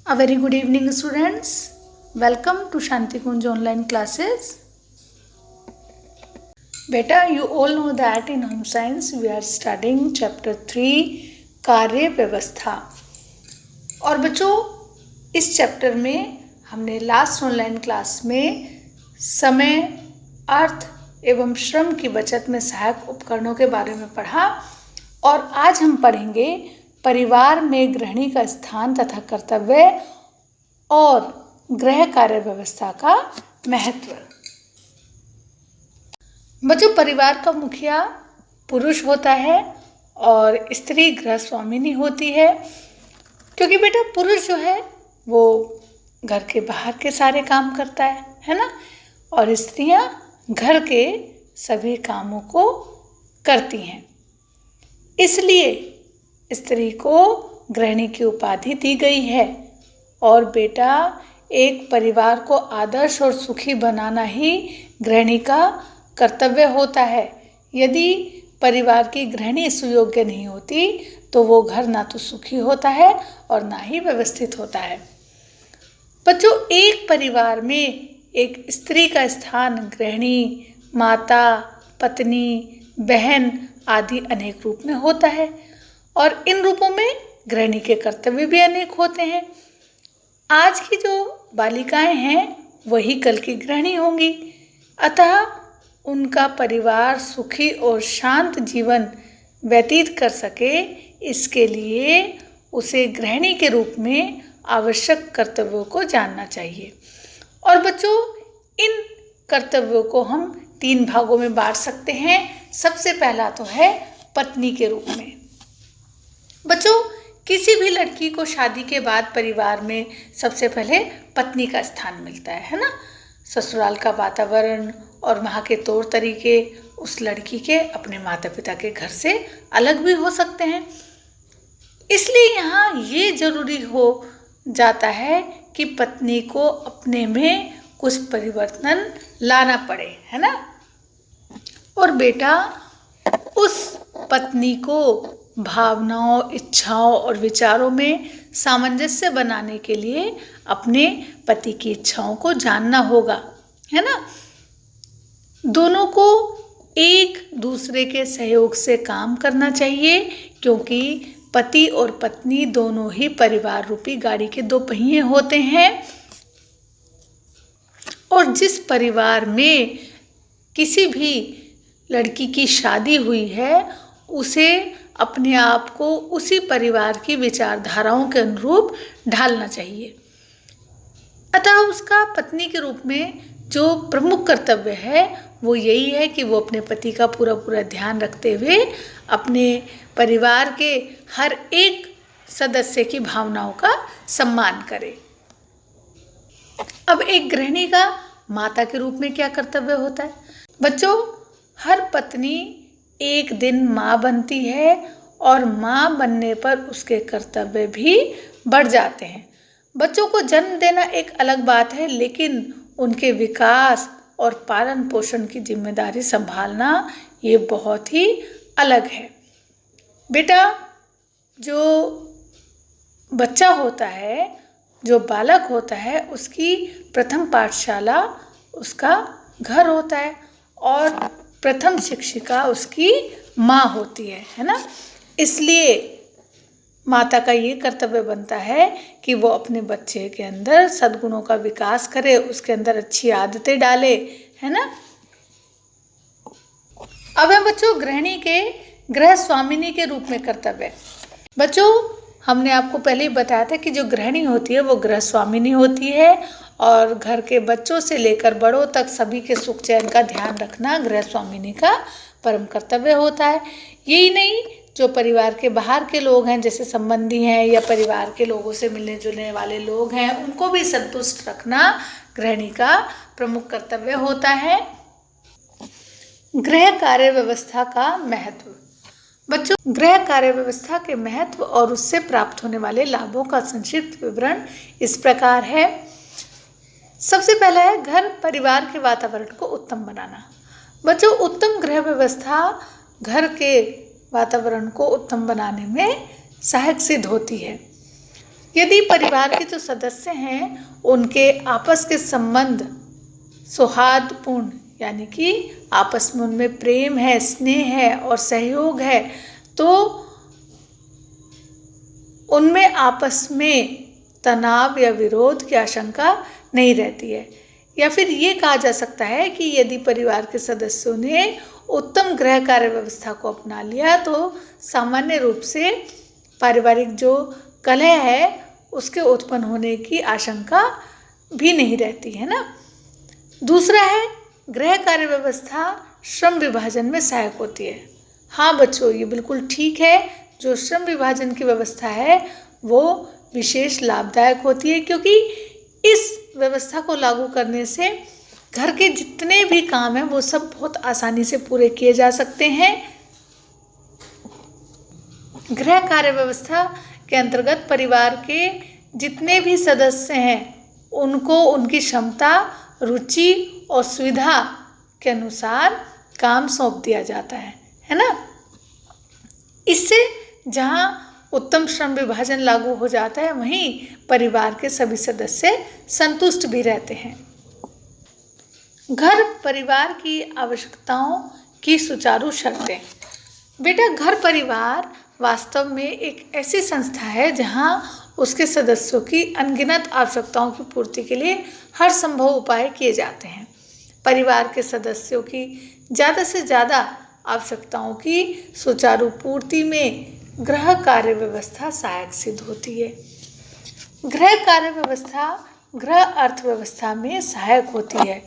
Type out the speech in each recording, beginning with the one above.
A very good evening, students. Welcome to Shanti Kunj online classes. Beta, you all know that in home science we are studying chapter 3 कार्य व्यवस्था। और बच्चों, इस chapter में हमने last online class में समय, अर्थ एवं श्रम की बचत में सहायक उपकरणों के बारे में पढ़ा और आज हम पढ़ेंगे परिवार में गृहिणी का स्थान तथा कर्तव्य और गृह कार्य व्यवस्था का महत्व। बच्चों, परिवार का मुखिया पुरुष होता है और स्त्री गृह स्वामिनी होती है, क्योंकि बेटा पुरुष जो है वो घर के बाहर के सारे काम करता है ना, और स्त्रियां घर के सभी कामों को करती हैं। इसलिए स्त्री को गृहिणी की उपाधि दी गई है। और बेटा, एक परिवार को आदर्श और सुखी बनाना ही गृहिणी का कर्तव्य होता है। यदि परिवार की गृहिणी सुयोग्य नहीं होती तो वो घर ना तो सुखी होता है और ना ही व्यवस्थित होता है। बच्चों, एक परिवार में एक स्त्री का स्थान गृहिणी, माता, पत्नी, बहन आदि अनेक रूप में होता है और इन रूपों में गृहिणी के कर्तव्य भी अनेक होते हैं। आज की जो बालिकाएं हैं वही कल की गृहिणी होंगी, अतः उनका परिवार सुखी और शांत जीवन व्यतीत कर सके, इसके लिए उसे गृहिणी के रूप में आवश्यक कर्तव्यों को जानना चाहिए। और बच्चों, इन कर्तव्यों को हम 3 भागों में बांट सकते हैं। सबसे पहला तो है पत्नी के रूप में। बच्चों, किसी भी लड़की को शादी के बाद परिवार में सबसे पहले पत्नी का स्थान मिलता है ना। ससुराल का वातावरण और वहाँ के तौर तरीके उस लड़की के अपने माता पिता के घर से अलग भी हो सकते हैं। इसलिए यहाँ ये जरूरी हो जाता है कि पत्नी को अपने में कुछ परिवर्तन लाना पड़े, है ना। और बेटा, उस पत्नी को भावनाओं, इच्छाओं और विचारों में सामंजस्य बनाने के लिए अपने पति की इच्छाओं को जानना होगा, है ना। दोनों को एक दूसरे के सहयोग से काम करना चाहिए, क्योंकि पति और पत्नी दोनों ही परिवार रूपी गाड़ी के 2 पहिए होते हैं। और जिस परिवार में किसी भी लड़की की शादी हुई है उसे अपने आप को उसी परिवार की विचारधाराओं के अनुरूप ढालना चाहिए। अतः उसका पत्नी के रूप में जो प्रमुख कर्तव्य है वो यही है कि वो अपने पति का पूरा ध्यान रखते हुए अपने परिवार के हर एक सदस्य की भावनाओं का सम्मान करे। अब एक गृहिणी का माता के रूप में क्या कर्तव्य होता है? बच्चों, हर पत्नी एक दिन माँ बनती है और माँ बनने पर उसके कर्तव्य भी बढ़ जाते हैं। बच्चों को जन्म देना एक अलग बात है, लेकिन उनके विकास और पालन पोषण की जिम्मेदारी संभालना ये बहुत ही अलग है। बेटा, जो बच्चा होता है, जो बालक होता है, उसकी प्रथम पाठशाला उसका घर होता है और प्रथम शिक्षिका उसकी माँ होती है ना। इसलिए माता का ये कर्तव्य बनता है कि वो अपने बच्चे के अंदर सद्गुणों का विकास करे, उसके अंदर अच्छी आदतें डाले, है ना। अब है बच्चों गृहिणी के गृह स्वामिनी के रूप में कर्तव्य। बच्चों, हमने आपको पहले ही बताया था कि जो गृहिणी होती है वो गृह स्वामिनी होती है और घर के बच्चों से लेकर बड़ों तक सभी के सुख चैन का ध्यान रखना गृह स्वामिनी का परम कर्तव्य होता है। यही नहीं, जो परिवार के बाहर के लोग हैं, जैसे संबंधी हैं या परिवार के लोगों से मिलने जुलने वाले लोग हैं, उनको भी संतुष्ट रखना गृहिणी का प्रमुख कर्तव्य होता है। गृह कार्य व्यवस्था का महत्व। बच्चों, गृह कार्य व्यवस्था के महत्व और उससे प्राप्त होने वाले लाभों का संक्षिप्त विवरण इस प्रकार है। सबसे पहला है घर परिवार के वातावरण को उत्तम बनाना। बच्चों, उत्तम गृह व्यवस्था घर के वातावरण को उत्तम बनाने में सहायक सिद्ध होती है। यदि परिवार के जो सदस्य हैं उनके आपस के संबंध सौहार्दपूर्ण, यानी कि आपस में उनमें प्रेम है, स्नेह है और सहयोग है, तो उनमें आपस में तनाव या विरोध की आशंका नहीं रहती है। या फिर ये कहा जा सकता है कि यदि परिवार के सदस्यों ने उत्तम गृह कार्य व्यवस्था को अपना लिया तो सामान्य रूप से पारिवारिक जो कलह है उसके उत्पन्न होने की आशंका भी नहीं रहती है ना। दूसरा है, गृह कार्य व्यवस्था श्रम विभाजन में सहायक होती है। हाँ बच्चों, ये बिल्कुल ठीक है। जो श्रम विभाजन की व्यवस्था है वो विशेष लाभदायक होती है, क्योंकि इस व्यवस्था को लागू करने से घर के जितने भी काम हैं वो सब बहुत आसानी से पूरे किए जा सकते हैं। गृह कार्य व्यवस्था के अंतर्गत परिवार के जितने भी सदस्य हैं उनको उनकी क्षमता, रुचि और सुविधा के अनुसार काम सौंप दिया जाता है ना। इससे जहाँ उत्तम श्रम विभाजन लागू हो जाता है वहीं परिवार के सभी सदस्य संतुष्ट भी रहते हैं। घर परिवार की आवश्यकताओं की सुचारू शर्तें। बेटा, घर परिवार वास्तव में एक ऐसी संस्था है जहां उसके सदस्यों की अनगिनत आवश्यकताओं की पूर्ति के लिए हर संभव उपाय किए जाते हैं। परिवार के सदस्यों की ज़्यादा से ज़्यादा आवश्यकताओं की सुचारू पूर्ति में गृह कार्य व्यवस्था सहायक सिद्ध होती है। गृह कार्य व्यवस्था गृह अर्थव्यवस्था में सहायक होती है।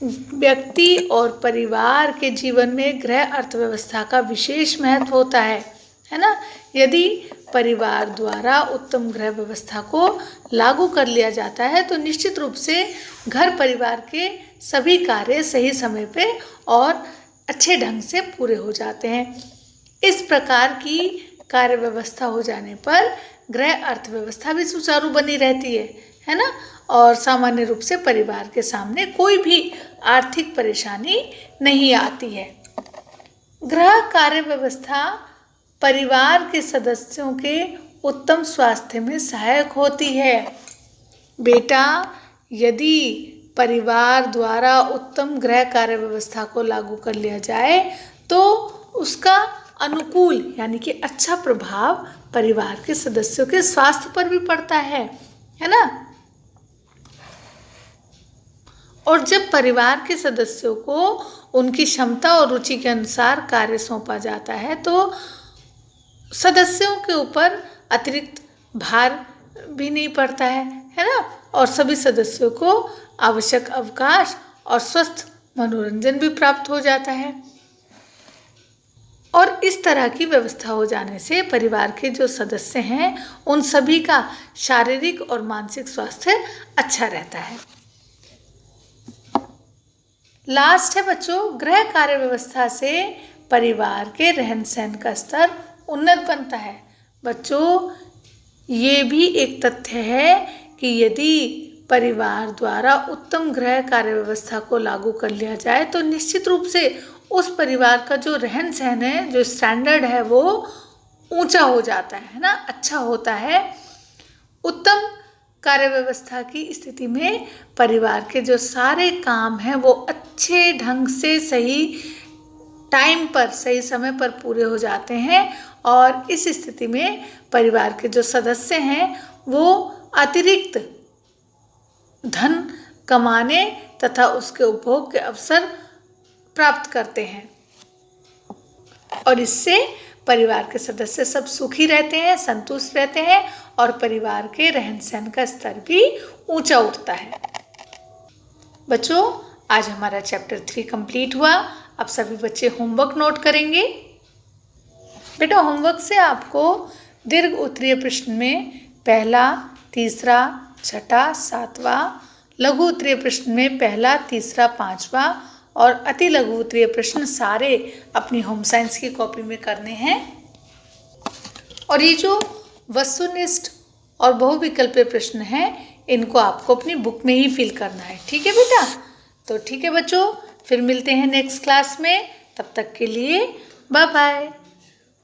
व्यक्ति और परिवार के जीवन में गृह अर्थव्यवस्था का विशेष महत्व होता है ना। यदि परिवार द्वारा उत्तम गृह व्यवस्था को लागू कर लिया जाता है तो निश्चित रूप से घर परिवार के सभी कार्य सही समय पे और अच्छे ढंग से पूरे हो जाते हैं। इस प्रकार की कार्य व्यवस्था हो जाने पर गृह अर्थव्यवस्था भी सुचारू बनी रहती है ना। और सामान्य रूप से परिवार के सामने कोई भी आर्थिक परेशानी नहीं आती है। गृह कार्य व्यवस्था परिवार के सदस्यों के उत्तम स्वास्थ्य में सहायक होती है। बेटा, यदि परिवार द्वारा उत्तम गृह कार्य व्यवस्था को लागू कर लिया जाए तो उसका अनुकूल यानी कि अच्छा प्रभाव परिवार के सदस्यों के स्वास्थ्य पर भी पड़ता है ना। और जब परिवार के सदस्यों को उनकी क्षमता और रुचि के अनुसार कार्य सौंपा जाता है तो सदस्यों के ऊपर अतिरिक्त भार भी नहीं पड़ता है ना। और सभी सदस्यों को आवश्यक अवकाश और स्वस्थ मनोरंजन भी प्राप्त हो जाता है। और इस तरह की व्यवस्था हो जाने से परिवार के जो सदस्य हैं उन सभी का शारीरिक और मानसिक स्वास्थ्य अच्छा रहता है। लास्ट है बच्चों, गृह कार्य व्यवस्था से परिवार के रहन सहन का स्तर उन्नत बनता है। बच्चों, ये भी एक तथ्य है कि यदि परिवार द्वारा उत्तम गृह कार्य व्यवस्था को लागू कर लिया जाए तो निश्चित रूप से उस परिवार का जो रहन सहन है, जो स्टैंडर्ड है, वो ऊंचा हो जाता है ना, अच्छा होता है। उत्तम कार्य व्यवस्था की स्थिति में परिवार के जो सारे काम हैं वो अच्छे ढंग से सही टाइम पर, सही समय पर पूरे हो जाते हैं। और इस स्थिति में परिवार के जो सदस्य हैं वो अतिरिक्त धन कमाने तथा उसके उपभोग के अवसर प्राप्त करते हैं और इससे परिवार के सदस्य सब सुखी रहते हैं, संतुष्ट रहते हैं और परिवार के रहन सहन का स्तर भी ऊंचा उठता है। बच्चों, आज हमारा चैप्टर 3 कंप्लीट हुआ। अब सभी बच्चे होमवर्क नोट करेंगे। बेटा, होमवर्क से आपको दीर्घ उत्तरीय प्रश्न में पहला, तीसरा, छठा, सातवां, लघु उत्तरीय प्रश्न में पहला, तीसरा, पांचवा और अति लघु उत्तरीय प्रश्न सारे अपनी होम साइंस की कॉपी में करने हैं। और ये जो वस्तुनिष्ठ और बहुविकल्पीय प्रश्न हैं इनको आपको अपनी बुक में ही फिल करना है। ठीक है बेटा? तो ठीक है बच्चों, फिर मिलते हैं नेक्स्ट क्लास में। तब तक के लिए बाय बाय।